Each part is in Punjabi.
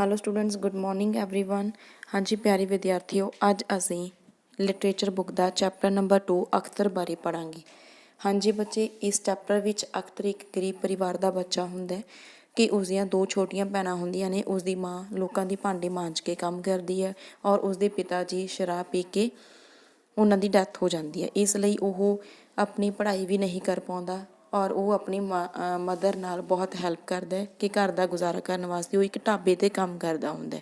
Hello students, good morning everyone. ਹਾਂਜੀ ਪਿਆਰੇ ਵਿਦਿਆਰਥੀਓ, ਅੱਜ ਅਸੀਂ ਲਿਟਰੇਚਰ ਬੁੱਕ ਦਾ ਚੈਪਟਰ ਨੰਬਰ 2 ਅਖਤਰ ਬਾਰੇ ਪੜ੍ਹਾਂਗੇ। ਹਾਂਜੀ ਬੱਚੇ, ਇਸ ਚੈਪਟਰ ਵਿੱਚ ਅਖਤਰ ਇੱਕ ਗਰੀਬ ਪਰਿਵਾਰ ਦਾ ਬੱਚਾ ਹੁੰਦਾ ਹੈ ਕਿ ਉਸਦੀਆਂ ਦੋ ਛੋਟੀਆਂ ਭੈਣਾਂ ਹੁੰਦੀਆਂ ਨੇ। ਉਸਦੀ ਮਾਂ ਲੋਕਾਂ ਦੀ ਭਾਂਡੇ ਮਾਂਜ ਕੇ ਕੰਮ ਕਰਦੀ ਹੈ ਔਰ ਉਸਦੇ ਪਿਤਾ ਜੀ ਸ਼ਰਾਬ ਪੀ ਕੇ ਉਹਨਾਂ ਦੀ ਡੈਥ ਹੋ ਜਾਂਦੀ ਹੈ। ਇਸ ਲਈ ਉਹ ਆਪਣੀ ਪੜ੍ਹਾਈ ਵੀ ਨਹੀਂ ਕਰ ਪਾਉਂਦਾ ਔਰ ਉਹ ਆਪਣੀ ਮਦਰ ਨਾਲ ਬਹੁਤ ਹੈਲਪ ਕਰਦਾ ਹੈ ਕਿ ਘਰ ਦਾ ਗੁਜ਼ਾਰਾ ਕਰਨ ਵਾਸਤੇ ਉਹ ਇੱਕ ਢਾਬੇ 'ਤੇ ਕੰਮ ਕਰਦਾ ਹੁੰਦਾ।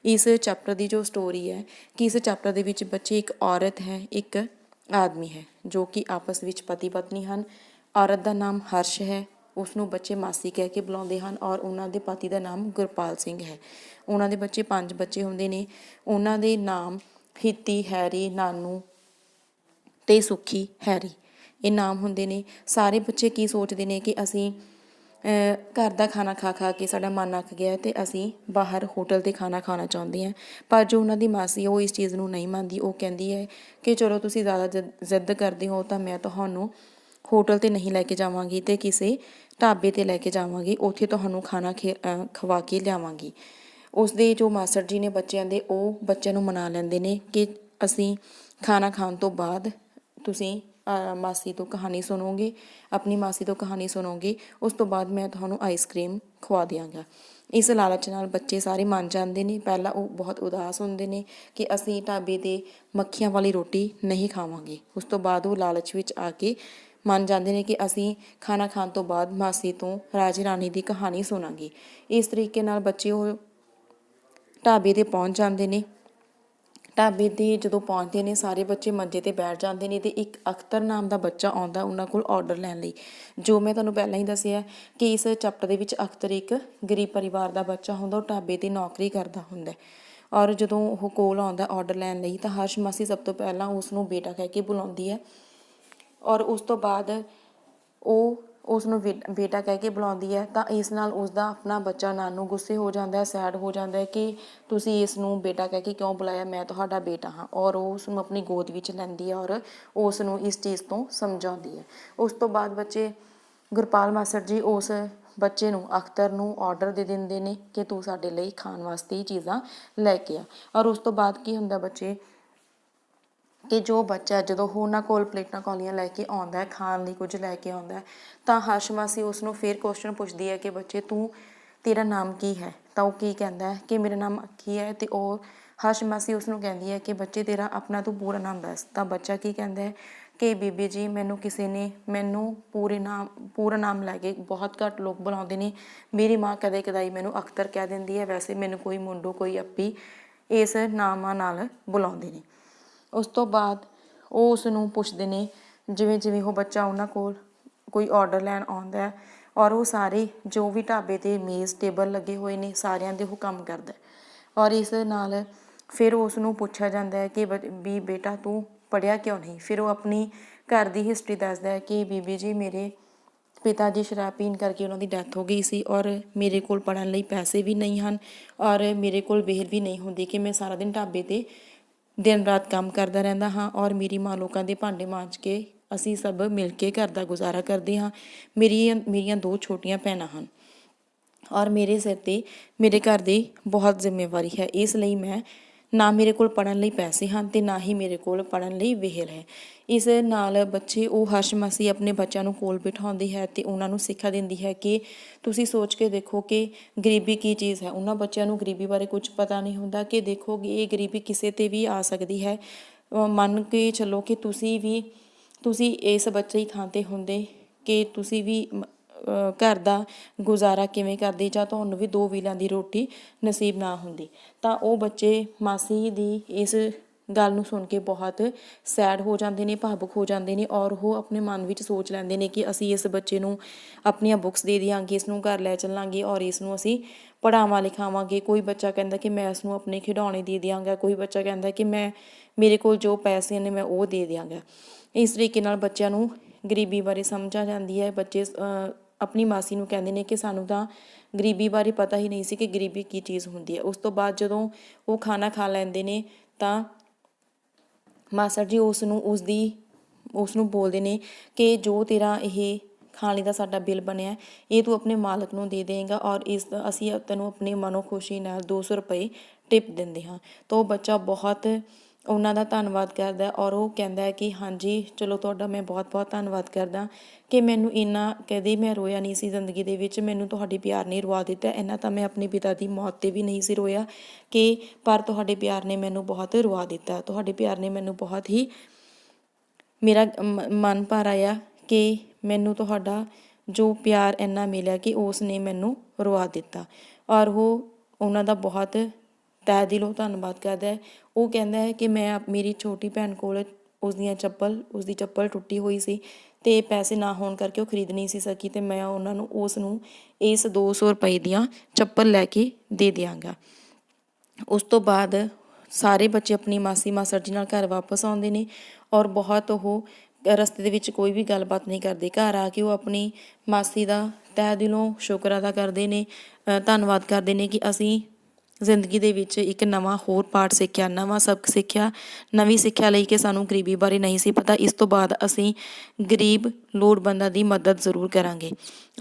ਇਸ ਚੈਪਟਰ ਦੀ ਜੋ ਸਟੋਰੀ ਹੈ ਕਿ ਇਸ ਚੈਪਟਰ ਦੇ ਵਿੱਚ ਬੱਚੇ ਇੱਕ ਔਰਤ ਹੈ, ਇੱਕ ਆਦਮੀ ਹੈ ਜੋ ਕਿ ਆਪਸ ਵਿੱਚ ਪਤੀ ਪਤਨੀ ਹਨ। ਔਰਤ ਦਾ ਨਾਮ ਹਰਸ਼ ਹੈ, ਉਸਨੂੰ ਬੱਚੇ ਮਾਸੀ ਕਹਿ ਕੇ ਬੁਲਾਉਂਦੇ ਹਨ ਔਰ ਉਹਨਾਂ ਦੇ ਪਤੀ ਦਾ ਨਾਮ ਗੁਰਪਾਲ ਸਿੰਘ ਹੈ। ਉਹਨਾਂ ਦੇ 5 ਬੱਚੇ ਹੁੰਦੇ ਨੇ। ਉਹਨਾਂ ਦੇ ਨਾਮ ਹਿੱਤੀ, ਹੈਰੀ, ਨਾਨੂ ਅਤੇ ਸੁੱਖੀ, ਹੈਰੀ ਇਹ ਨਾਮ ਹੁੰਦੇ ਨੇ। ਸਾਰੇ ਬੱਚੇ ਕੀ ਸੋਚਦੇ ਨੇ ਕਿ ਅਸੀਂ ਘਰ ਦਾ ਖਾਣਾ ਖਾ ਖਾ ਕੇ ਸਾਡਾ ਮਨ ਅੱਕ ਗਿਆ ਅਤੇ ਅਸੀਂ ਬਾਹਰ ਹੋਟਲ 'ਤੇ ਖਾਣਾ ਖਾਣਾ ਚਾਹੁੰਦੇ ਹਾਂ। ਪਰ ਜੋ ਉਹਨਾਂ ਦੀ ਮਾਸੀ ਉਹ ਇਸ ਚੀਜ਼ ਨੂੰ ਨਹੀਂ ਮੰਨਦੀ। ਉਹ ਕਹਿੰਦੀ ਹੈ ਕਿ ਚਲੋ ਤੁਸੀਂ ਜ਼ਿਆਦਾ ਜ਼ਿੱਦ ਕਰਦੇ ਹੋ ਤਾਂ ਮੈਂ ਤੁਹਾਨੂੰ ਹੋਟਲ 'ਤੇ ਨਹੀਂ ਲੈ ਕੇ ਜਾਵਾਂਗੀ ਅਤੇ ਕਿਸੇ ਢਾਬੇ 'ਤੇ ਲੈ ਕੇ ਜਾਵਾਂਗੀ, ਉੱਥੇ ਤੁਹਾਨੂੰ ਖਾਣਾ ਖਵਾ ਕੇ ਲਿਆਵਾਂਗੀ। ਉਸਦੇ ਜੋ ਮਾਸੜ ਜੀ ਨੇ ਬੱਚਿਆਂ ਦੇ, ਉਹ ਬੱਚਿਆਂ ਨੂੰ ਮਨਾ ਲੈਂਦੇ ਨੇ ਕਿ ਅਸੀਂ ਖਾਣਾ ਖਾਣ ਤੋਂ ਬਾਅਦ ਤੁਸੀਂ ਮਾਸੀ ਤੋਂ ਕਹਾਣੀ ਸੁਣੋਗੇ, ਆਪਣੀ ਮਾਸੀ ਤੋਂ ਕਹਾਣੀ ਸੁਣੋਗੇ, ਉਸ ਤੋਂ ਬਾਅਦ ਮੈਂ ਤੁਹਾਨੂੰ ਆਈਸਕ੍ਰੀਮ ਖਵਾ ਦਿਆਂਗਾ। ਇਸ ਲਾਲਚ ਨਾਲ ਬੱਚੇ ਸਾਰੇ ਮੰਨ ਜਾਂਦੇ ਨੇ। ਪਹਿਲਾਂ ਉਹ ਬਹੁਤ ਉਦਾਸ ਹੁੰਦੇ ਨੇ ਕਿ ਅਸੀਂ ਢਾਬੇ 'ਤੇ ਮੱਖੀਆਂ ਵਾਲੀ ਰੋਟੀ ਨਹੀਂ ਖਾਵਾਂਗੇ। ਉਸ ਤੋਂ ਬਾਅਦ ਉਹ ਲਾਲਚ ਵਿੱਚ ਆ ਕੇ ਮੰਨ ਜਾਂਦੇ ਨੇ ਕਿ ਅਸੀਂ ਖਾਣਾ ਖਾਣ ਤੋਂ ਬਾਅਦ ਮਾਸੀ ਤੋਂ ਰਾਜੇ ਰਾਣੀ ਦੀ ਕਹਾਣੀ ਸੁਣਾਂਗੇ। ਇਸ ਤਰੀਕੇ ਨਾਲ ਬੱਚੇ ਉਹ ਢਾਬੇ 'ਤੇ ਪਹੁੰਚ ਜਾਂਦੇ ਨੇ। ਢਾਬੇ 'ਤੇ ਜਦੋਂ ਪਹੁੰਚਦੇ ਨੇ ਸਾਰੇ ਬੱਚੇ ਮੰਜੇ 'ਤੇ ਬੈਠ ਜਾਂਦੇ ਨੇ ਅਤੇ ਇੱਕ ਅਖਤਰ ਨਾਮ ਦਾ ਬੱਚਾ ਆਉਂਦਾ ਉਹਨਾਂ ਕੋਲ ਔਡਰ ਲੈਣ ਲਈ। ਜੋ ਮੈਂ ਤੁਹਾਨੂੰ ਪਹਿਲਾਂ ਹੀ ਦੱਸਿਆ ਕਿ ਇਸ ਚੈਪਟਰ ਦੇ ਵਿੱਚ ਅਖਤਰ ਇੱਕ ਗਰੀਬ ਪਰਿਵਾਰ ਦਾ ਬੱਚਾ ਹੁੰਦਾ, ਉਹ ਢਾਬੇ 'ਤੇ ਨੌਕਰੀ ਕਰਦਾ ਹੁੰਦਾ ਔਰ ਜਦੋਂ ਉਹ ਕੋਲ ਆਉਂਦਾ ਔਡਰ ਲੈਣ ਲਈ ਤਾਂ ਹਰਸ਼ ਮਾਸੀ ਸਭ ਤੋਂ ਪਹਿਲਾਂ ਉਸ ਨੂੰ ਬੇਟਾ ਕਹਿ ਕੇ ਬੁਲਾਉਂਦੀ ਹੈ ਔਰ ਉਸ ਤੋਂ ਬਾਅਦ ਉਹ ਉਸ ਨੂੰ ਬੇਟਾ ਕਹਿ ਕੇ ਬੁਲਾਉਂਦੀ ਹੈ। ਤਾਂ ਇਸ ਨਾਲ ਉਸਦਾ ਆਪਣਾ ਬੱਚਾ ਨਾਨੂ ਗੁੱਸੇ ਹੋ ਜਾਂਦਾ ਹੈ, ਸੈਡ ਹੋ ਜਾਂਦਾ ਹੈ ਕਿ ਤੁਸੀਂ ਇਸ ਨੂੰ ਬੇਟਾ ਕਹਿ ਕੇ ਕਿਉਂ ਬੁਲਾਇਆ, ਮੈਂ ਤੁਹਾਡਾ ਬੇਟਾ ਹਾਂ। ਔਰ ਉਹ ਉਸ ਨੂੰ ਆਪਣੀ ਗੋਦ ਵਿੱਚ ਲੈਂਦੀ ਹੈ ਔਰ ਉਸ ਨੂੰ ਇਸ ਚੀਜ਼ ਤੋਂ ਸਮਝਾਉਂਦੀ ਹੈ। ਉਸ ਤੋਂ ਬਾਅਦ ਬੱਚੇ ਗੁਰਪਾਲ ਮਾਸੜ ਜੀ ਉਸ ਬੱਚੇ ਨੂੰ ਅਖਤਰ ਨੂੰ ਔਡਰ ਦੇ ਦਿੰਦੇ ਨੇ ਕਿ ਤੂੰ ਸਾਡੇ ਲਈ ਖਾਣ ਵਾਸਤੇ ਹੀ ਚੀਜ਼ਾਂ ਲੈ ਕੇ ਆ। ਔਰ ਉਸ ਤੋਂ ਬਾਅਦ ਕੀ ਹੁੰਦਾ ਬੱਚੇ ਕਿ ਜੋ ਬੱਚਾ ਜਦੋਂ ਉਹਨਾਂ ਕੋਲ ਪਲੇਟਾਂ ਕੌਲੀਆਂ ਲੈ ਕੇ ਆਉਂਦਾ ਹੈ, ਖਾਣ ਲਈ ਕੁਝ ਲੈ ਕੇ ਆਉਂਦਾ, ਤਾਂ ਹਰਸ਼ ਮਾਸੀ ਉਸ ਨੂੰ ਫਿਰ ਕੁਐਸਚਨ ਪੁੱਛਦੀ ਹੈ ਕਿ ਬੱਚੇ ਤੇਰਾ ਨਾਮ ਕੀ ਹੈ। ਤਾਂ ਉਹ ਕੀ ਕਹਿੰਦਾ ਹੈ ਕਿ ਮੇਰਾ ਨਾਮ ਅੱਖੀ ਹੈ। ਅਤੇ ਉਹ ਹਰਸ਼ ਮਾਸੀ ਉਸ ਨੂੰ ਕਹਿੰਦੀ ਹੈ ਕਿ ਬੱਚੇ ਤੇਰਾ ਆਪਣਾ ਤੂੰ ਪੂਰਾ ਨਾਮ ਦੱਸ। ਤਾਂ ਬੱਚਾ ਕੀ ਕਹਿੰਦਾ ਹੈ ਕਿ ਬੀਬੀ ਜੀ ਮੈਨੂੰ ਕਿਸੇ ਨੇ ਪੂਰਾ ਨਾਮ ਲੈ ਕੇ ਬਹੁਤ ਘੱਟ ਲੋਕ ਬੁਲਾਉਂਦੇ ਨੇ। ਮੇਰੀ ਮਾਂ ਕਦੇ ਕਦਾਈ ਮੈਨੂੰ ਅਖਤਰ ਕਹਿ ਦਿੰਦੀ ਹੈ, ਵੈਸੇ ਮੈਨੂੰ ਕੋਈ ਮੁੰਡੂ ਕੋਈ ਅੱਪੀ ਇਸ ਨਾਮਾਂ ਨਾਲ ਬੁਲਾਉਂਦੇ ਨੇ। ਉਸ ਤੋਂ ਬਾਅਦ ਉਹ ਉਸ ਨੂੰ ਪੁੱਛਦੇ ਨੇ ਜਿਵੇਂ ਜਿਵੇਂ ਉਹ ਬੱਚਾ ਉਹਨਾਂ ਕੋਲ ਕੋਈ ਔਡਰ ਲੈਣ ਆਉਂਦਾ ਔਰ ਉਹ ਸਾਰੇ ਜੋ ਵੀ ਢਾਬੇ 'ਤੇ ਮੇਜ਼ ਟੇਬਲ ਲੱਗੇ ਹੋਏ ਨੇ ਸਾਰਿਆਂ ਦੇ ਉਹ ਕੰਮ ਕਰਦਾ ਔਰ ਇਸ ਨਾਲ ਫਿਰ ਉਸ ਨੂੰ ਪੁੱਛਿਆ ਜਾਂਦਾ ਹੈ ਕਿ ਵੀ ਬੇਟਾ ਤੂੰ ਪੜ੍ਹਿਆ ਕਿਉਂ ਨਹੀਂ। ਫਿਰ ਉਹ ਆਪਣੀ ਘਰ ਦੀ ਹਿਸਟਰੀ ਦੱਸਦਾ ਹੈ ਕਿ ਬੀਬੀ ਜੀ ਮੇਰੇ ਪਿਤਾ ਜੀ ਸ਼ਰਾਬ ਪੀਣ ਕਰਕੇ ਉਹਨਾਂ ਦੀ ਡੈਥ ਹੋ ਗਈ ਸੀ ਔਰ ਮੇਰੇ ਕੋਲ ਪੜ੍ਹਨ ਲਈ ਪੈਸੇ ਵੀ ਨਹੀਂ ਹਨ ਔਰ ਮੇਰੇ ਕੋਲ ਵਿਹਲ ਵੀ ਨਹੀਂ ਹੁੰਦੀ ਕਿ ਮੈਂ ਸਾਰਾ ਦਿਨ ਢਾਬੇ 'ਤੇ ਦਿਨ ਰਾਤ ਕੰਮ ਕਰਦਾ ਰਹਿੰਦਾ ਹਾਂ ਔਰ ਮੇਰੀ ਮਾਂ ਲੋਕਾਂ ਦੇ ਭਾਂਡੇ ਮਾਂਜ ਕੇ ਅਸੀਂ ਸਭ ਮਿਲ ਕੇ ਘਰ ਦਾ ਗੁਜ਼ਾਰਾ ਕਰਦੇ ਹਾਂ। ਮੇਰੀਆਂ 2 ਛੋਟੀਆਂ ਭੈਣਾਂ ਹਨ ਔਰ ਮੇਰੇ ਸਿਰ 'ਤੇ ਮੇਰੇ ਘਰ ਦੀ ਬਹੁਤ ਜ਼ਿੰਮੇਵਾਰੀ ਹੈ। ਇਸ ਲਈ ਨਾ ਮੇਰੇ ਕੋਲ ਪੜ੍ਹਨ ਲਈ ਪੈਸੇ ਹਨ ਅਤੇ ਨਾ ਹੀ ਮੇਰੇ ਕੋਲ ਪੜ੍ਹਨ ਲਈ ਵਿਹਲ ਹੈ। ਇਸ ਨਾਲ ਬੱਚੇ ਉਹ ਹਰਸ਼ ਮਾਸੀ ਆਪਣੇ ਬੱਚਿਆਂ ਨੂੰ ਕੋਲ ਬਿਠਾਉਂਦੀ ਹੈ ਅਤੇ ਉਹਨਾਂ ਨੂੰ ਸਿੱਖਿਆ ਦਿੰਦੀ ਹੈ ਕਿ ਤੁਸੀਂ ਸੋਚ ਕੇ ਦੇਖੋ ਕਿ ਗਰੀਬੀ ਕੀ ਚੀਜ਼ ਹੈ। ਉਹਨਾਂ ਬੱਚਿਆਂ ਨੂੰ ਗਰੀਬੀ ਬਾਰੇ ਕੁਝ ਪਤਾ ਨਹੀਂ ਹੁੰਦਾ ਕਿ ਦੇਖੋ ਇਹ ਗਰੀਬੀ ਕਿਸੇ 'ਤੇ ਵੀ ਆ ਸਕਦੀ ਹੈ। ਮੰਨ ਕੇ ਚੱਲੋ ਕਿ ਤੁਸੀਂ ਇਸ ਬੱਚੇ ਦੀ ਥਾਂ 'ਤੇ ਹੁੰਦੇ ਕਿ ਤੁਸੀਂ ਵੀ ਘਰ ਦਾ ਗੁਜ਼ਾਰਾ ਕਿਵੇਂ ਕਰਦੇ ਜਾਂ ਤੁਹਾਨੂੰ ਵੀ 2 ਵੇਲਿਆਂ ਦੀ ਰੋਟੀ ਨਸੀਬ ਨਾ ਹੁੰਦੀ। ਤਾਂ ਉਹ ਬੱਚੇ ਮਾਸੀ ਦੀ ਇਸ ਗੱਲ ਨੂੰ ਸੁਣ ਕੇ ਬਹੁਤ ਸੈਡ ਹੋ ਜਾਂਦੇ ਨੇ, ਭਾਵੁਕ ਹੋ ਜਾਂਦੇ ਨੇ ਔਰ ਉਹ ਆਪਣੇ ਮਨ ਵਿੱਚ ਸੋਚ ਲੈਂਦੇ ਨੇ ਕਿ ਅਸੀਂ ਇਸ ਬੱਚੇ ਨੂੰ ਆਪਣੀਆਂ ਬੁੱਕਸ ਦੇ ਦਿਆਂਗੇ, ਇਸ ਨੂੰ ਘਰ ਲੈ ਚੱਲਾਂਗੇ ਔਰ ਇਸ ਨੂੰ ਅਸੀਂ ਪੜ੍ਹਾਵਾਂ ਲਿਖਾਵਾਂਗੇ। ਕੋਈ ਬੱਚਾ ਕਹਿੰਦਾ ਕਿ ਮੈਂ ਇਸ ਨੂੰ ਆਪਣੇ ਖਿਡੌਣੇ ਦੇ ਦਿਆਂਗਾ, ਕੋਈ ਬੱਚਾ ਕਹਿੰਦਾ ਕਿ ਮੇਰੇ ਕੋਲ ਜੋ ਪੈਸੇ ਨੇ ਮੈਂ ਉਹ ਦੇ ਦਿਆਂਗਾ। ਇਸ ਤਰੀਕੇ ਨਾਲ ਬੱਚਿਆਂ ਨੂੰ ਗਰੀਬੀ ਬਾਰੇ ਸਮਝ ਆ ਜਾਂਦੀ ਹੈ। ਬੱਚੇ ਆਪਣੀ ਮਾਸੀ ਨੂੰ ਕਹਿੰਦੇ ਨੇ ਕਿ ਸਾਨੂੰ ਤਾਂ ਗਰੀਬੀ ਬਾਰੇ ਪਤਾ ਹੀ ਨਹੀਂ ਸੀ ਕਿ ਗਰੀਬੀ ਕੀ ਚੀਜ਼ ਹੁੰਦੀ ਹੈ। ਉਸ ਤੋਂ ਬਾਅਦ ਜਦੋਂ ਉਹ ਖਾਣਾ ਖਾ ਲੈਂਦੇ ਨੇ ਤਾਂ ਮਾਸੜ ਜੀ ਉਸ ਨੂੰ ਬੋਲਦੇ ਨੇ ਕਿ ਜੋ ਤੇਰਾ ਇਹ ਖਾਣ ਲਈ ਦਾ ਸਾਡਾ ਬਿੱਲ ਬਣਿਆ, ਇਹ ਤੂੰ ਆਪਣੇ ਮਾਲਕ ਨੂੰ ਦੇ ਦੇਂਗਾ ਔਰ ਅਸੀਂ ਤੈਨੂੰ ਆਪਣੀ ਮਨੋ ਖੁਸ਼ੀ ਨਾਲ 200 ਰੁਪਏ ਟਿਪ ਦਿੰਦੇ ਹਾਂ। ਤਾਂ ਉਹ ਬੱਚਾ ਬਹੁਤ ਉਹਨਾਂ ਦਾ ਧੰਨਵਾਦ ਕਰਦਾ ਔਰ ਉਹ ਕਹਿੰਦਾ ਹੈ ਕਿ ਹਾਂਜੀ ਚਲੋ ਤੁਹਾਡਾ ਮੈਂ ਬਹੁਤ ਬਹੁਤ ਧੰਨਵਾਦ ਕਰਦਾ ਕਿ ਮੈਨੂੰ ਇੰਨਾ ਕਦੇ ਮੈਂ ਰੋਇਆ ਨਹੀਂ ਸੀ ਜ਼ਿੰਦਗੀ ਦੇ ਵਿੱਚ, ਮੈਨੂੰ ਤੁਹਾਡੇ ਪਿਆਰ ਨੇ ਰਵਾ ਦਿੱਤਾ। ਇੰਨਾ ਤਾਂ ਮੈਂ ਆਪਣੇ ਪਿਤਾ ਦੀ ਮੌਤ 'ਤੇ ਵੀ ਨਹੀਂ ਸੀ ਰੋਇਆ ਕਿ ਪਰ ਤੁਹਾਡੇ ਪਿਆਰ ਨੇ ਮੈਨੂੰ ਬਹੁਤ ਰਵਾ ਦਿੱਤਾ। ਤੁਹਾਡੇ ਪਿਆਰ ਨੇ ਮੈਨੂੰ ਬਹੁਤ ਹੀ ਮੇਰਾ ਮਨ ਭਰ ਆਇਆ ਕਿ ਮੈਨੂੰ ਤੁਹਾਡਾ ਜੋ ਪਿਆਰ ਇੰਨਾ ਮਿਲਿਆ ਕਿ ਉਸ ਨੇ ਮੈਨੂੰ ਰਵਾ ਦਿੱਤਾ। ਔਰ ਉਹ ਉਹਨਾਂ ਦਾ ਬਹੁਤ ਤਹਿ ਦਿਲੋਂ ਧੰਨਵਾਦ ਕਰਦਾ ਹੈ। ਉਹ ਕਹਿੰਦਾ ਹੈ ਕਿ ਮੈਂ ਮੇਰੀ ਛੋਟੀ ਭੈਣ ਕੋਲ ਉਸਦੀ ਚੱਪਲ ਟੁੱਟੀ ਹੋਈ ਸੀ ਅਤੇ ਪੈਸੇ ਨਾ ਹੋਣ ਕਰਕੇ ਉਹ ਖਰੀਦ ਨਹੀਂ ਸੀ ਸਕੀ ਅਤੇ ਮੈਂ ਉਸ ਨੂੰ ਇਸ 200 ਰੁਪਏ ਦੀਆਂ ਚੱਪਲ ਲੈ ਕੇ ਦੇ ਦਿਆਂਗਾ। ਉਸ ਤੋਂ ਬਾਅਦ ਸਾਰੇ ਬੱਚੇ ਆਪਣੀ ਮਾਸੀ ਮਾਸੜ ਜੀ ਨਾਲ ਘਰ ਵਾਪਸ ਆਉਂਦੇ ਨੇ ਔਰ ਬਹੁਤ ਉਹ ਰਸਤੇ ਦੇ ਵਿੱਚ ਕੋਈ ਵੀ ਗੱਲਬਾਤ ਨਹੀਂ ਕਰਦੇ। ਘਰ ਆ ਕੇ ਉਹ ਆਪਣੀ ਮਾਸੀ ਦਾ ਤਹਿ ਦਿਲੋਂ ਸ਼ੁਕਰ ਅਦਾ ਕਰਦੇ ਨੇ, ਧੰਨਵਾਦ ਕਰਦੇ ਨੇ ਕਿ ਅਸੀਂ ਜ਼ਿੰਦਗੀ ਦੇ ਵਿੱਚ ਇੱਕ ਨਵਾਂ ਹੋਰ ਪਾਠ ਸਿੱਖਿਆ, ਨਵਾਂ ਸਬਕ ਸਿੱਖਿਆ, ਨਵੀਂ ਸਿੱਖਿਆ ਲਈ ਕਿ ਸਾਨੂੰ ਗਰੀਬੀ ਬਾਰੇ ਨਹੀਂ ਸੀ ਪਤਾ। ਇਸ ਤੋਂ ਬਾਅਦ ਅਸੀਂ ਗਰੀਬ ਲੋੜਵੰਦਾਂ ਦੀ ਮਦਦ ਜ਼ਰੂਰ ਕਰਾਂਗੇ।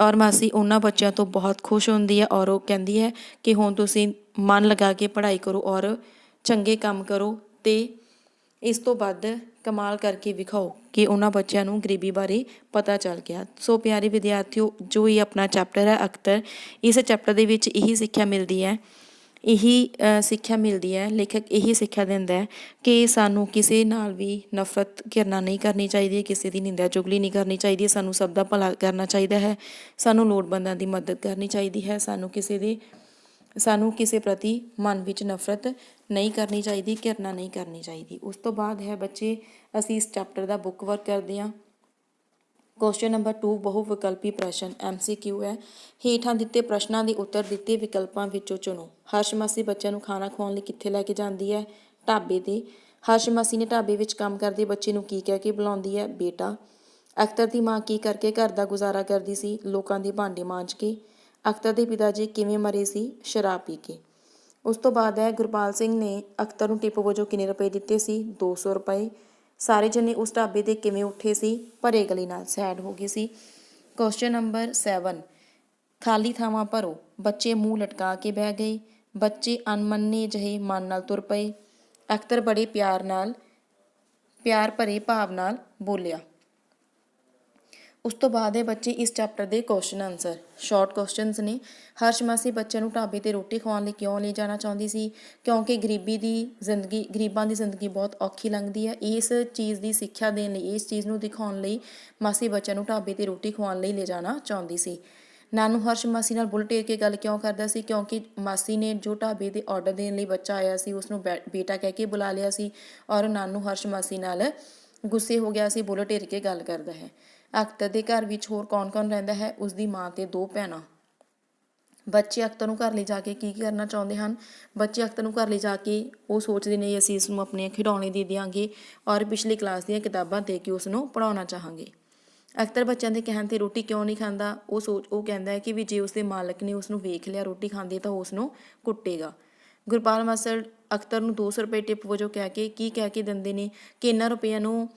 ਔਰ ਮਾਸੀ ਉਹਨਾਂ ਬੱਚਿਆਂ ਤੋਂ ਬਹੁਤ ਖੁਸ਼ ਹੁੰਦੀ ਹੈ ਔਰ ਉਹ ਕਹਿੰਦੀ ਹੈ ਕਿ ਹੁਣ ਤੁਸੀਂ ਮਨ ਲਗਾ ਕੇ ਪੜ੍ਹਾਈ ਕਰੋ ਔਰ ਚੰਗੇ ਕੰਮ ਕਰੋ ਅਤੇ ਇਸ ਤੋਂ ਵੱਧ ਕਮਾਲ ਕਰਕੇ ਵਿਖਾਓ ਕਿ ਉਹਨਾਂ ਬੱਚਿਆਂ ਨੂੰ ਗਰੀਬੀ ਬਾਰੇ ਪਤਾ ਚੱਲ ਗਿਆ। ਸੋ ਪਿਆਰੇ ਵਿਦਿਆਰਥੀਓ, ਜੋ ਇਹ ਆਪਣਾ ਚੈਪਟਰ ਹੈ ਅਖਤਰ, ਇਸ ਚੈਪਟਰ ਦੇ ਵਿੱਚ ਇਹੀ ਸਿੱਖਿਆ ਮਿਲਦੀ ਹੈ ਲੇਖਕ ਇਹੀ ਸਿੱਖਿਆ ਦਿੰਦਾ ਹੈ ਕਿ ਸਾਨੂੰ ਕਿਸੇ ਨਾਲ ਵੀ ਨਫ਼ਰਤ ਘਿਰਨਾ ਨਹੀਂ ਕਰਨੀ ਚਾਹੀਦੀ ਹੈ, ਕਿਸੇ ਦੀ ਨਿੰਦਿਆ ਚੁਗਲੀ ਨਹੀਂ ਕਰਨੀ ਚਾਹੀਦੀ ਹੈ, ਸਾਨੂੰ ਸਭ ਦਾ ਭਲਾ ਕਰਨਾ ਚਾਹੀਦਾ ਹੈ, ਸਾਨੂੰ ਲੋੜਵੰਦਾਂ ਦੀ ਮਦਦ ਕਰਨੀ ਚਾਹੀਦੀ ਹੈ, ਸਾਨੂੰ ਕਿਸੇ ਪ੍ਰਤੀ ਮਨ ਵਿੱਚ ਨਫ਼ਰਤ ਨਹੀਂ ਕਰਨੀ ਚਾਹੀਦੀ, ਘਿਰਨਾ ਨਹੀਂ ਕਰਨੀ ਚਾਹੀਦੀ। ਉਸ ਤੋਂ ਬਾਅਦ ਹੈ ਬੱਚੇ ਅਸੀਂ ਇਸ ਚੈਪਟਰ ਦਾ ਬੁੱਕ ਵਰਕ ਕਰਦੇ ਹਾਂ। ਕੁਐਸਚਨ ਨੰਬਰ 2 ਬਹੁ ਵਿਕਲਪੀ ਪ੍ਰਸ਼ਨ MCQ ਹੈ। ਹੇਠਾਂ ਦਿੱਤੇ ਪ੍ਰਸ਼ਨਾਂ ਦੇ ਉੱਤਰ ਦਿੱਤੇ ਵਿਕਲਪਾਂ ਵਿੱਚੋਂ ਚੁਣੋ। ਹਰਸ਼ ਮਾਸੀ ਬੱਚਿਆਂ ਨੂੰ ਖਾਣਾ ਖਵਾਉਣ ਲਈ ਕਿੱਥੇ ਲੈ ਕੇ ਜਾਂਦੀ ਹੈ? ਢਾਬੇ 'ਤੇ। ਹਰਸ਼ ਮਾਸੀ ਨੇ ਢਾਬੇ ਵਿੱਚ ਕੰਮ ਕਰਦੇ ਬੱਚੇ ਨੂੰ ਕੀ ਕਹਿ ਕੇ ਬੁਲਾਉਂਦੀ ਹੈ? ਬੇਟਾ। ਅਖਤਰ ਦੀ ਮਾਂ ਕੀ ਕਰਕੇ ਘਰ ਦਾ ਗੁਜ਼ਾਰਾ ਕਰਦੀ ਸੀ? ਲੋਕਾਂ ਦੇ ਭਾਂਡੇ ਮਾਂਜ ਕੇ। ਅਖਤਰ ਦੇ ਪਿਤਾ ਜੀ ਕਿਵੇਂ ਮਰੇ ਸੀ? ਸ਼ਰਾਬ ਪੀ ਕੇ। ਉਸ ਤੋਂ ਬਾਅਦ ਹੈ ਗੁਰਪਾਲ ਸਿੰਘ ਨੇ ਅਖਤਰ ਨੂੰ ਟਿਪ ਵਜੋਂ ਕਿੰਨੇ ਰੁਪਏ ਦਿੱਤੇ ਸੀ? 200 ਰੁਪਏ। ਸਾਰੇ ਜਣੇ ਉਸ ਢਾਬੇ 'ਤੇ ਕਿਵੇਂ ਉੱਠੇ ਸੀ? ਭਰੇ ਗਲੇ ਨਾਲ, ਸੈਡ ਹੋ ਗਈ ਸੀ। ਕੁਐਸਚਨ ਨੰਬਰ 7 ਖਾਲੀ ਥਾਵਾਂ ਭਰੋ। ਬੱਚੇ ਮੂੰਹ ਲਟਕਾ ਕੇ ਬਹਿ ਗਏ। ਬੱਚੇ ਅਣਮੰਨੇ ਜਿਹੇ ਮਨ ਨਾਲ ਤੁਰ ਪਏ। ਅਖਤਰ ਬੜੇ ਪਿਆਰ ਭਰੇ ਭਾਵ ਨਾਲ ਬੋਲਿਆ। ਉਸ ਤੋਂ ਬਾਅਦ ਇਹ ਬੱਚੇ ਇਸ ਚੈਪਟਰ ਦੇ ਕੁਐਸਚਨ ਆਨਸਰ ਸ਼ਾਰਟ ਕੁਐਸਚਨਸ ਨੇ। ਹਰਸ਼ ਮਾਸੀ ਬੱਚਿਆਂ ਨੂੰ ਢਾਬੇ 'ਤੇ ਰੋਟੀ ਖਵਾਉਣ ਲਈ ਕਿਉਂ ਲੈ ਜਾਣਾ ਚਾਹੁੰਦੀ ਸੀ? ਕਿਉਂਕਿ ਗਰੀਬਾਂ ਦੀ ਜ਼ਿੰਦਗੀ ਬਹੁਤ ਔਖੀ ਲੰਘਦੀ ਹੈ। ਇਸ ਚੀਜ਼ ਦੀ ਸਿੱਖਿਆ ਦੇਣ ਲਈ, ਇਸ ਚੀਜ਼ ਨੂੰ ਦਿਖਾਉਣ ਲਈ ਮਾਸੀ ਬੱਚਿਆਂ ਨੂੰ ਢਾਬੇ 'ਤੇ ਰੋਟੀ ਖਵਾਉਣ ਲਈ ਲੈ ਜਾਣਾ ਚਾਹੁੰਦੀ ਸੀ। ਨਾਨੂ ਹਰਸ਼ ਮਾਸੀ ਨਾਲ ਬੁੱਲ ਟੇਰ ਕੇ ਗੱਲ ਕਿਉਂ ਕਰਦਾ ਸੀ? ਕਿਉਂਕਿ ਮਾਸੀ ਨੇ ਜੋ ਢਾਬੇ 'ਤੇ ਔਡਰ ਦੇਣ ਲਈ ਬੱਚਾ ਆਇਆ ਸੀ ਉਸਨੂੰ ਬੇਟਾ ਕਹਿ ਕੇ ਬੁਲਾ ਲਿਆ ਸੀ ਔਰ ਨਾਨੂ ਹਰਸ਼ ਮਾਸੀ ਨਾਲ ਗੁੱਸੇ ਹੋ ਗਿਆ ਸੀ, ਬੁੱਲ ਟੇਰ ਕੇ ਗੱਲ ਕਰਦਾ ਹੈ। ਅਖਤਰ ਦੇ ਘਰ ਵਿੱਚ ਹੋਰ ਕੌਣ ਕੌਣ ਰਹਿੰਦਾ ਹੈ? ਉਸਦੀ ਮਾਂ ਅਤੇ 2 ਭੈਣਾਂ। ਬੱਚੇ ਅਖਤਰ ਨੂੰ ਘਰ ਲੈ ਜਾ ਕੇ ਕੀ ਕਰਨਾ ਚਾਹੁੰਦੇ ਹਨ? ਬੱਚੇ ਅਖਤਰ ਨੂੰ ਘਰ ਲੈ ਜਾ ਕੇ ਉਹ ਸੋਚਦੇ ਨੇ ਅਸੀਂ ਇਸ ਨੂੰ ਆਪਣੇ ਖਿਡੌਣੇ ਦੇ ਦਿਆਂਗੇ ਔਰ ਪਿਛਲੀ ਕਲਾਸ ਦੀਆਂ ਕਿਤਾਬਾਂ ਦੇ ਕੇ ਉਸ ਨੂੰ ਪੜ੍ਹਾਉਣਾ ਚਾਹਾਂਗੇ। ਅਖਤਰ ਬੱਚਿਆਂ ਦੇ ਕਹਿਣ 'ਤੇ ਰੋਟੀ ਕਿਉਂ ਨਹੀਂ ਖਾਂਦਾ? ਉਹ ਕਹਿੰਦਾ ਹੈ ਕਿ ਵੀ ਜੇ ਉਸਦੇ ਮਾਲਕ ਨੇ ਉਸਨੂੰ ਵੇਖ ਲਿਆ ਰੋਟੀ ਖਾਂਦੇ ਤਾਂ ਉਸ ਨੂੰ ਕੁੱਟੇਗਾ। ਗੁਰਪਾਲ ਮਾਸੜ ਅਖਤਰ ਨੂੰ 200 ਰੁਪਏ ਟਿਪ ਵਜੋਂ ਕਹਿ ਕੇ ਦਿੰਦੇ ਨੇ ਕਿ ਇਹਨਾਂ ਰੁਪਈਆਂ ਨੂੰ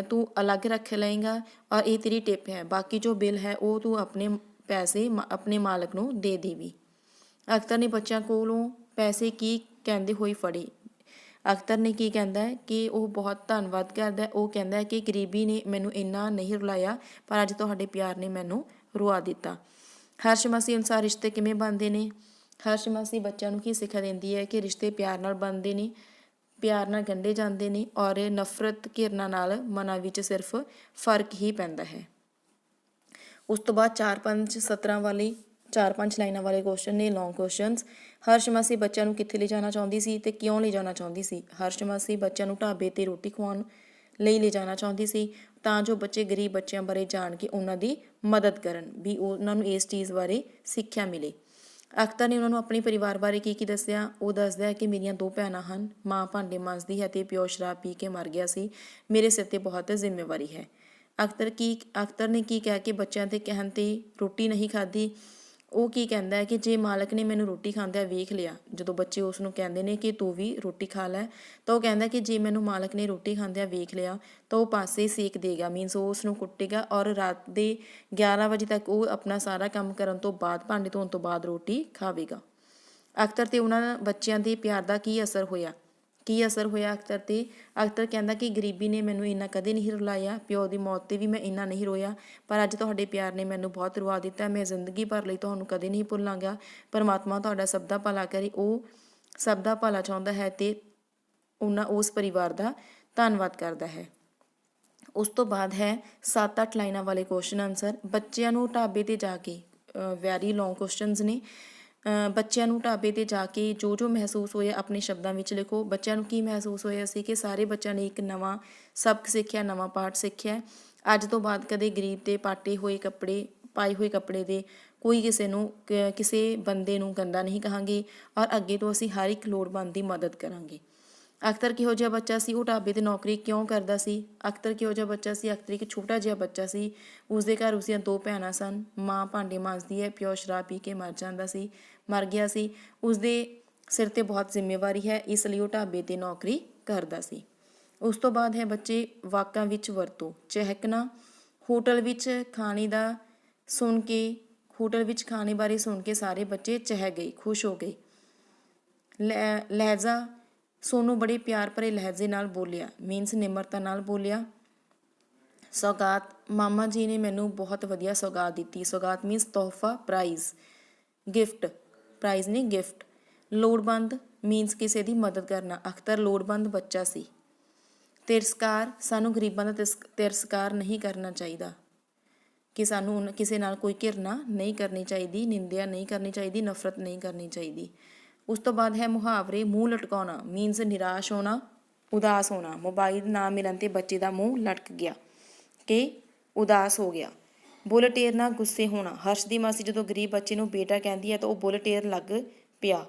ਤੂੰ ਅਲੱਗ ਰੱਖ ਲਏਗਾ ਔਰ ਇਹ ਤੇਰੀ ਟਿਪ ਹੈ, ਬਾਕੀ ਜੋ ਬਿੱਲ ਹੈ ਉਹ ਤੂੰ ਆਪਣੇ ਪੈਸੇ ਆਪਣੇ ਮਾਲਕ ਨੂੰ ਦੇ ਦੇਵੀ। ਅਖਤਰ ਨੇ ਬੱਚਿਆਂ ਕੋਲੋਂ ਪੈਸੇ ਕੀ ਕਹਿੰਦੇ ਹੋਏ ਫੜੇ। ਅਖਤਰ ਨੇ ਕੀ ਕਹਿੰਦਾ ਹੈ ਕਿ ਉਹ ਬਹੁਤ ਧੰਨਵਾਦ ਕਰਦਾ। ਉਹ ਕਹਿੰਦਾ ਹੈ ਕਿ ਗਰੀਬੀ ਨੇ ਮੈਨੂੰ ਇੰਨਾ ਨਹੀਂ ਰੁਲਾਇਆ ਪਰ ਅੱਜ ਤੁਹਾਡੇ ਪਿਆਰ ਨੇ ਮੈਨੂੰ ਰੁਆ ਦਿੱਤਾ। ਹਰਸ਼ ਮਾਸੀ ਅਨੁਸਾਰ ਰਿਸ਼ਤੇ ਕਿਵੇਂ ਬਣਦੇ ਨੇ? ਹਰਸ਼ ਮਾਸੀ ਬੱਚਿਆਂ ਨੂੰ ਕੀ ਸਿੱਖਿਆ ਦਿੰਦੀ ਹੈ ਕਿ ਰਿਸ਼ਤੇ ਪਿਆਰ ਨਾਲ ਬਣਦੇ ਨੇ, ਪਿਆਰ ਨਾਲ ਗੰਢੇ ਜਾਂਦੇ ਨੇ ਔਰ ਨਫ਼ਰਤ ਘਿਰਨਾ ਨਾਲ ਮਨਾਂ ਵਿੱਚ ਸਿਰਫ ਫਰਕ ਹੀ ਪੈਂਦਾ ਹੈ। ਉਸ ਤੋਂ ਬਾਅਦ 4-5 ਲਾਈਨਾਂ ਵਾਲੇ ਕੁਐਸਚਨ ਨੇ, ਲੌਂਗ ਕੁਐਸਚਨਸ। ਹਰਸ਼ ਮਾਸੀ ਬੱਚਿਆਂ ਨੂੰ ਕਿੱਥੇ ਲੈ ਜਾਣਾ ਚਾਹੁੰਦੀ ਸੀ ਅਤੇ ਕਿਉਂ ਲੈ ਜਾਣਾ ਚਾਹੁੰਦੀ ਸੀ? ਹਰਸ਼ ਮਾਸੀ ਬੱਚਿਆਂ ਨੂੰ ਢਾਬੇ 'ਤੇ ਰੋਟੀ ਖਵਾਉਣ ਲਈ ਲੈ ਜਾਣਾ ਚਾਹੁੰਦੀ ਸੀ ਤਾਂ ਜੋ ਬੱਚੇ ਗਰੀਬ ਬੱਚਿਆਂ ਬਾਰੇ ਜਾਣ ਕੇ ਉਹਨਾਂ ਦੀ ਮਦਦ ਕਰਨ, ਵੀ ਉਹਨਾਂ ਨੂੰ ਇਸ ਚੀਜ਼ ਬਾਰੇ ਸਿੱਖਿਆ ਮਿਲੇ। ਅਖਤਰ ਨੇ ਉਹਨਾਂ ਨੂੰ ਆਪਣੇ ਪਰਿਵਾਰ ਬਾਰੇ ਕੀ ਦੱਸਿਆ? ਉਹ ਦੱਸਦਾ ਹੈ ਕਿ ਮੇਰੀਆਂ 2 ਭੈਣਾਂ ਹਨ, ਮਾਂ ਭਾਂਡੇ ਮਾਂਜਦੀ ਹੈ ਅਤੇ ਪਿਓ ਸ਼ਰਾਬ ਪੀ ਕੇ ਮਰ ਗਿਆ ਸੀ, ਮੇਰੇ ਸਿਰ 'ਤੇ ਬਹੁਤ ਜ਼ਿੰਮੇਵਾਰੀ ਹੈ। ਅਖਤਰ ਨੇ ਕੀ ਕਹਿ ਕੇ ਬੱਚਿਆਂ ਦੇ ਕਹਿਣ 'ਤੇ ਰੋਟੀ ਨਹੀਂ ਖਾਧੀ? ਉਹ ਕੀ ਕਹਿੰਦਾ ਹੈ ਕਿ ਜੇ ਮਾਲਕ ਨੇ ਮੈਨੂੰ ਰੋਟੀ ਖਾਂਦਿਆਂ ਵੇਖ ਲਿਆ, ਜਦੋਂ ਬੱਚੇ ਉਸ ਨੂੰ ਕਹਿੰਦੇ ਨੇ ਕਿ ਤੂੰ ਵੀ ਰੋਟੀ ਖਾ ਲੈ, ਤਾਂ ਉਹ ਕਹਿੰਦਾ ਕਿ ਜੇ ਮੈਨੂੰ ਮਾਲਕ ਨੇ ਰੋਟੀ ਖਾਂਦਿਆਂ ਵੇਖ ਲਿਆ ਤਾਂ ਉਹ ਪਾਸੇ ਸੇਕ ਦੇਗਾ, ਮੀਨਸ ਉਹ ਉਸ ਨੂੰ ਕੁੱਟੇਗਾ ਔਰ ਰਾਤ ਦੇ 11 ਵਜੇ ਤੱਕ ਉਹ ਆਪਣਾ ਸਾਰਾ ਕੰਮ ਕਰਨ ਤੋਂ ਬਾਅਦ, ਭਾਂਡੇ ਧੋਣ ਤੋਂ ਬਾਅਦ ਰੋਟੀ ਖਾਵੇਗਾ। ਅਖਤਰ ਤੇ ਉਹਨਾਂ ਬੱਚਿਆਂ ਦੇ ਪਿਆਰ ਦਾ ਕੀ ਅਸਰ ਹੋਇਆ? ਅਖਤਰ ਤੇ? ਅਖਤਰ ਕਹਿੰਦਾ ਕਿ ਗਰੀਬੀ ਨੇ ਮੈਨੂੰ ਇੰਨਾ ਕਦੇ ਨਹੀਂ ਰੁਲਾਇਆ, ਪਿਓ ਦੀ ਮੌਤ 'ਤੇ ਵੀ ਮੈਂ ਇੰਨਾ ਨਹੀਂ ਰੋਇਆ, ਪਰ ਅੱਜ ਤੁਹਾਡੇ ਪਿਆਰ ਨੇ ਮੈਨੂੰ ਬਹੁਤ ਰੁਆ ਦਿੱਤਾ। ਮੈਂ ਜ਼ਿੰਦਗੀ ਭਰ ਲਈ ਤੁਹਾਨੂੰ ਕਦੇ ਨਹੀਂ ਭੁੱਲਾਂਗਾ। ਪਰਮਾਤਮਾ ਤੁਹਾਡਾ ਸਭ ਦਾ ਭਲਾ ਕਰੇ। ਉਹ ਸਭ ਦਾ ਭਲਾ ਚਾਹੁੰਦਾ ਹੈ ਅਤੇ ਉਸ ਪਰਿਵਾਰ ਦਾ ਧੰਨਵਾਦ ਕਰਦਾ ਹੈ। ਉਸ ਤੋਂ ਬਾਅਦ ਹੈ 7-8 ਲਾਈਨਾਂ ਵਾਲੇ ਕੁਐਸਚਨ ਆਨਸਰ। ਬੱਚਿਆਂ ਨੂੰ ਢਾਬੇ 'ਤੇ ਜਾ ਕੇ, ਵੈਰੀ ਲੌਂਗ ਕੁਐਸਚਨਸ ਨੇ। ਬੱਚਿਆਂ ਨੂੰ ਢਾਬੇ 'ਤੇ ਜਾ ਕੇ ਜੋ ਜੋ ਮਹਿਸੂਸ ਹੋਇਆ ਆਪਣੇ ਸ਼ਬਦਾਂ ਵਿੱਚ ਲਿਖੋ। ਬੱਚਿਆਂ ਨੂੰ ਕੀ ਮਹਿਸੂਸ ਹੋਇਆ ਸੀ ਕਿ ਸਾਰੇ ਬੱਚਿਆਂ ਨੇ ਇੱਕ ਨਵਾਂ ਸਬਕ ਸਿੱਖਿਆ, ਨਵਾਂ ਪਾਠ ਸਿੱਖਿਆ। ਅੱਜ ਤੋਂ ਬਾਅਦ ਕਦੇ ਗਰੀਬ ਦੇ ਪਾਏ ਹੋਏ ਕੱਪੜੇ ਦੇ ਕੋਈ ਕਿਸੇ ਬੰਦੇ ਨੂੰ ਗੰਦਾ ਨਹੀਂ ਕਹਾਂਗੇ ਔਰ ਅੱਗੇ ਤੋਂ ਅਸੀਂ ਹਰ ਇੱਕ ਲੋੜਵੰਦ ਦੀ ਮਦਦ ਕਰਾਂਗੇ। ਅਖਤਰ ਕਿਹੋ ਜਿਹਾ ਬੱਚਾ ਸੀ? ਉਹ ਢਾਬੇ 'ਤੇ ਨੌਕਰੀ ਕਿਉਂ ਕਰਦਾ ਸੀ? ਅਖਤਰ ਕਿਹੋ ਜਿਹਾ ਬੱਚਾ ਸੀ? ਅਖਤਰ ਇੱਕ ਛੋਟਾ ਜਿਹਾ ਬੱਚਾ ਸੀ। ਉਸਦੇ ਘਰ ਉਸਦੀਆਂ 2 ਭੈਣਾਂ ਸਨ। ਮਾਂ ਭਾਂਡੇ ਮਾਂਜਦੀ ਹੈ, ਪਿਓ ਸ਼ਰਾਬ ਪੀ ਕੇ ਮਰ ਗਿਆ ਸੀ। ਉਸਦੇ ਸਿਰ 'ਤੇ ਬਹੁਤ ਜ਼ਿੰਮੇਵਾਰੀ ਹੈ, ਇਸ ਲਈ ਉਹ ਢਾਬੇ 'ਤੇ ਨੌਕਰੀ ਕਰਦਾ ਸੀ। ਉਸ ਤੋਂ ਬਾਅਦ ਹੈ ਬੱਚੇ ਵਾਕਾਂ ਵਿੱਚ ਵਰਤੋ। ਚਹਿਕਣਾ। ਹੋਟਲ ਵਿੱਚ ਖਾਣੇ ਬਾਰੇ ਸੁਣ ਕੇ ਸਾਰੇ ਬੱਚੇ ਚਹਿਕ ਗਏ, ਖੁਸ਼ ਹੋ ਗਏ। ਲਹਿਜ਼ਾ। ਸੋਨੂੰ ਬੜੇ ਪਿਆਰ ਭਰੇ ਲਹਿਜ਼ੇ ਨਾਲ ਬੋਲਿਆ, ਮੀਨਸ ਨਿਮਰਤਾ ਨਾਲ ਬੋਲਿਆ। ਸੌਗਾਤ। ਮਾਮਾ ਜੀ ਨੇ ਮੈਨੂੰ ਬਹੁਤ ਵਧੀਆ ਸੌਗਾਤ ਦਿੱਤੀ। ਸੌਗਾਤ ਮੀਨਸ ਤੋਹਫਾ, ਪ੍ਰਾਈਜ਼। ਗਿਫਟ। ਪ੍ਰਾਈਜ਼ ਨਹੀਂ, ਗਿਫਟ। ਲੋੜਵੰਦ ਮੀਨਸ ਕਿਸੇ ਦੀ ਮਦਦ ਕਰਨਾ। ਅਖਤਰ ਲੋੜਵੰਦ ਬੱਚਾ ਸੀ। ਤਿਰਸਕਾਰ। ਸਾਨੂੰ ਗਰੀਬਾਂ ਦਾ ਤਿਰਸਕਾਰ ਨਹੀਂ ਕਰਨਾ ਚਾਹੀਦਾ, ਕਿ ਸਾਨੂੰ ਕਿਸੇ ਨਾਲ ਕੋਈ ਘਿਰਨਾ ਨਹੀਂ ਕਰਨੀ ਚਾਹੀਦੀ, ਨਿੰਦਿਆ ਨਹੀਂ ਕਰਨੀ ਚਾਹੀਦੀ, ਨਫ਼ਰਤ ਨਹੀਂ ਕਰਨੀ ਚਾਹੀਦੀ। ਉਸ ਤੋਂ ਬਾਅਦ ਹੈ ਮੁਹਾਵਰੇ। ਮੂੰਹ ਲਟਕਾਉਣਾ ਮੀਨਸ ਨਿਰਾਸ਼ ਹੋਣਾ, ਉਦਾਸ ਹੋਣਾ। ਮੋਬਾਈਲ ਨਾ ਮਿਲਣ 'ਤੇ ਬੱਚੇ ਦਾ ਮੂੰਹ ਲਟਕ ਗਿਆ, ਕਿ ਉਦਾਸ ਹੋ ਗਿਆ। ਬੁੱਲ ਟੇਰਨਾ, ਗੁੱਸੇ ਹੋਣਾ। ਹਰਸ਼ ਦੀ ਮਾਸੀ ਜਦੋਂ ਗਰੀਬ ਬੱਚੇ ਨੂੰ ਬੇਟਾ ਕਹਿੰਦੀ ਹੈ ਤਾਂ ਉਹ ਬੁੱਲ ਟੇਰਨ ਲੱਗ ਪਿਆ।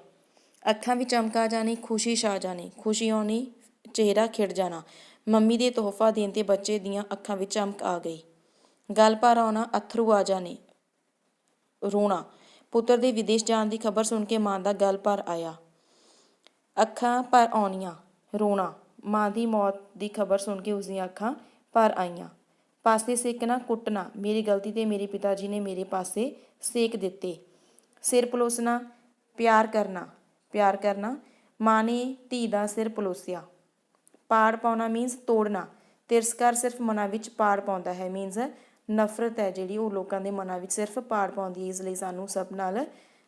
ਅੱਖਾਂ ਵਿੱਚ ਚਮਕ ਆ ਜਾਣੀ, ਖੁਸ਼ੀ ਛਾ ਜਾਣੀ। ਖੁਸ਼ੀ ਆਉਣੀ, ਚਿਹਰਾ ਖਿੜ ਜਾਣਾ। ਮੰਮੀ ਦੇ ਤੋਹਫਾ ਦੇਣ 'ਤੇ ਬੱਚੇ ਦੀਆਂ ਅੱਖਾਂ ਵਿੱਚ ਚਮਕ ਆ ਗਈ। ਗਲ ਭਰ ਆਉਣਾ, ਅੱਥਰੂ ਆ ਜਾਣੇ, ਰੋਣਾ। ਪੁੱਤਰ ਦੇ ਵਿਦੇਸ਼ ਜਾਣ ਦੀ ਖਬਰ ਸੁਣ ਕੇ ਮਾਂ ਦਾ ਗਲ ਭਰ ਆਇਆ। ਅੱਖਾਂ ਭਰ ਆਉਣੀਆਂ, ਰੋਣਾ। ਮਾਂ ਦੀ ਮੌਤ ਦੀ ਖਬਰ ਸੁਣ ਕੇ ਉਸਦੀਆਂ ਅੱਖਾਂ ਭਰ ਆਈਆਂ। ਪਾਸੇ ਸੇਕਣਾ, ਕੁੱਟਣਾ। ਮੇਰੀ ਗਲਤੀ 'ਤੇ ਮੇਰੇ ਪਿਤਾ ਜੀ ਨੇ ਮੇਰੇ ਪਾਸੇ ਸੇਕ ਦਿੱਤੇ। ਸਿਰ ਪਲੋਸਣਾ, ਪਿਆਰ ਕਰਨਾ। ਮਾਂ ਨੇ ਧੀ ਦਾ ਸਿਰ ਪਲੋਸਿਆ। ਪਾੜ ਪਾਉਣਾ ਮੀਨਸ ਤੋੜਨਾ। ਤਿਰਸਕਾਰ ਸਿਰਫ ਮਨਾਂ ਵਿੱਚ ਪਾੜ ਪਾਉਂਦਾ ਹੈ, ਮੀਨਸ ਨਫ਼ਰਤ ਹੈ ਜਿਹੜੀ ਉਹ ਲੋਕਾਂ ਦੇ ਮਨਾਂ ਵਿੱਚ ਸਿਰਫ ਪਾੜ ਪਾਉਂਦੀ ਹੈ। ਇਸ ਲਈ ਸਾਨੂੰ ਸਭ ਨਾਲ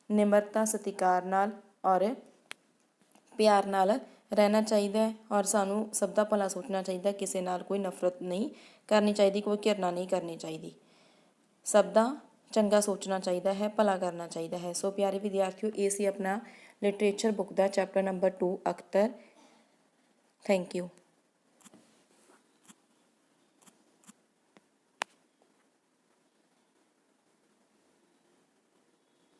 ਨਿਮਰਤਾ, ਸਤਿਕਾਰ ਨਾਲ ਔਰ ਪਿਆਰ ਨਾਲ ਰਹਿਣਾ ਚਾਹੀਦਾ ਹੈ ਔਰ ਸਾਨੂੰ ਸਭ ਦਾ ਭਲਾ ਸੋਚਣਾ ਚਾਹੀਦਾ। ਕਿਸੇ ਨਾਲ ਕੋਈ ਨਫ਼ਰਤ ਨਹੀਂ ਕਰਨੀ ਚਾਹੀਦੀ, ਕੋਈ ਘਿਰਨਾ ਨਹੀਂ ਕਰਨੀ ਚਾਹੀਦੀ। ਸਭ ਦਾ ਚੰਗਾ ਸੋਚਣਾ ਚਾਹੀਦਾ ਹੈ, ਭਲਾ ਕਰਨਾ ਚਾਹੀਦਾ ਹੈ। ਸੋ ਪਿਆਰੇ ਵਿਦਿਆਰਥੀਓ, ਇਹ ਸੀ ਆਪਣਾ literature book the chapter number 2 Akhtar. Thank you.